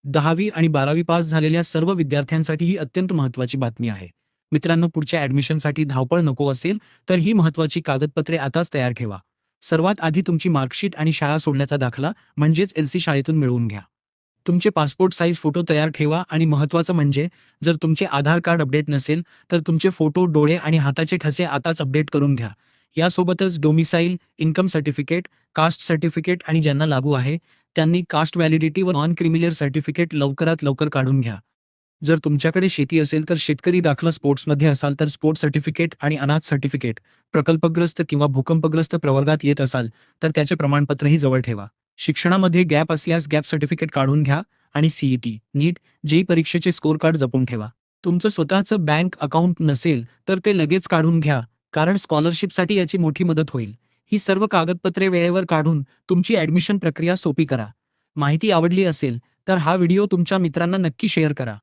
10वी आणि 12वी पास झालेल्या सर्व विद्यार्थ्यांसाठी ही अत्यंत महत्त्वाची बातमी आहे. मित्रांनो, पुढच्या ॲडमिशनसाठी धावपळ नको असेल, तर ही महत्त्वाची कागदपत्रे आताच तयार ठेवा. सर्वात आधी तुमची मार्कशीट आणि शाळा सोडण्याचा दाखला म्हणजेच एल-सी शाळेतून मिळवून घ्या. तुमचे पासपोर्ट साईज फोटो तयार ठेवा आणि महत्त्वाचं म्हणजे जर तुमचे आधार कार्ड अपडेट नसेल, तर तुमचे फोटो, डोळे आणि हाताचे ठसे आताच अपडेट करून घ्या. यासोबतच domicile, income certificate, caste certificate आणि ज्यांना लागू आहे, त्यांनी कास्ट व्हॅलिडिटी व नॉन क्रिमिलियर सर्टिफिकेट लवकरात लवकर काढून घ्या. जर तुमच्याकडे शेती असेल तर शेतकरी दाखला, स्पोर्ट्समध्ये असाल तर स्पोर्ट्स सर्टिफिकेट आणि अनाथ सर्टिफिकेट, प्रकल्पग्रस्त किंवा भूकंपग्रस्त प्रवर्गात येत असाल तर त्याचे प्रमाणपत्रही जवळ ठेवा. शिक्षणामध्ये गॅप असल्यास गॅप सर्टिफिकेट काढून घ्या आणि सीईटी, नीट, जेईई परीक्षेचे स्कोर कार्ड जपून ठेवा. तुमचं स्वतःचं बँक अकाउंट नसेल तर ते लगेच काढून घ्या, कारण स्कॉलरशिपसाठी याची मोठी मदत होईल. ही सर्व कागदपत्रे वेळेवर काढून तुमची ॲडमिशन प्रक्रिया सोपी करा. माहिती आवडली असेल तर हा व्हिडिओ तुमच्या मित्रांना नक्की शेअर करा.